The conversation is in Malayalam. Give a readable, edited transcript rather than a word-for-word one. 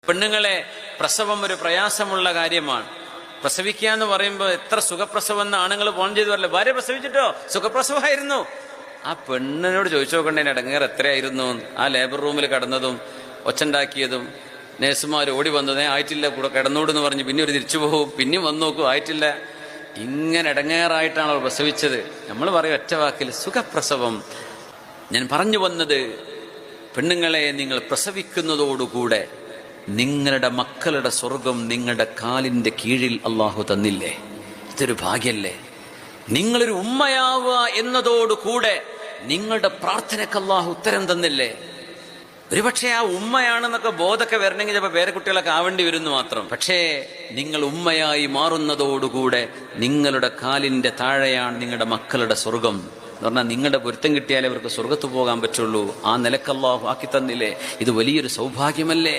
പെണ്ണുങ്ങളെ പ്രസവം ഒരു പ്രയാസമുള്ള കാര്യമാണ്. പ്രസവിക്കുക എന്ന് പറയുമ്പോൾ എത്ര സുഖപ്രസവം എന്ന് ആണുങ്ങൾ ഫോൺ ചെയ്ത് പറയില്ല, ഭാര്യ പ്രസവിച്ചിട്ടോ സുഖപ്രസവമായിരുന്നു. ആ പെണ്ണിനോട് ചോദിച്ചു നോക്കണ്ടേന് ഇടങ്ങേറ് എത്രയായിരുന്നു. ആ ലേബർ റൂമിൽ കിടന്നതും ഒച്ചുണ്ടാക്കിയതും നേഴ്സുമാർ ഓടി വന്നതേ ആയിട്ടില്ല, കൂടെ കിടന്നോടെന്ന് പറഞ്ഞ് പിന്നെ ഒരു തിരിച്ചു പോകും, പിന്നെയും വന്നു നോക്കും, ആയിട്ടില്ല. ഇങ്ങനെ ഇടങ്ങേറായിട്ടാണ് അവൾ പ്രസവിച്ചത്. നമ്മൾ പറയും ഒറ്റ വാക്കിൽ സുഖപ്രസവം. ഞാൻ പറഞ്ഞു വന്നത്, പെണ്ണുങ്ങളെ നിങ്ങൾ പ്രസവിക്കുന്നതോടുകൂടെ നിങ്ങളുടെ മക്കളുടെ സ്വർഗം നിങ്ങളുടെ കാലിന്റെ കീഴിൽ അള്ളാഹു തന്നില്ലേ? ഇതൊരു ഭാഗ്യല്ലേ? നിങ്ങളൊരു ഉമ്മയാവുക എന്നതോടുകൂടെ നിങ്ങളുടെ പ്രാർത്ഥനയ്ക്ക് അള്ളാഹു ഉത്തരം തന്നില്ലേ? ഒരുപക്ഷെ ആ ഉമ്മയാണെന്നൊക്കെ ബോധമൊക്കെ വരണമെങ്കിൽ ചിലപ്പോൾ പേരക്കുട്ടികളൊക്കെ ആവേണ്ടി വരുന്നു മാത്രം. പക്ഷേ നിങ്ങൾ ഉമ്മയായി മാറുന്നതോടുകൂടെ നിങ്ങളുടെ കാലിന്റെ താഴെയാണ് നിങ്ങളുടെ മക്കളുടെ സ്വർഗം എന്ന് പറഞ്ഞാൽ നിങ്ങളുടെ പൊരുത്തം കിട്ടിയാലേ അവർക്ക് സ്വർഗത്ത് പോകാൻ പറ്റുള്ളൂ. ആ നിലക്ക് അല്ലാഹു ആക്കി തന്നില്ലേ? ഇത് വലിയൊരു സൗഭാഗ്യമല്ലേ?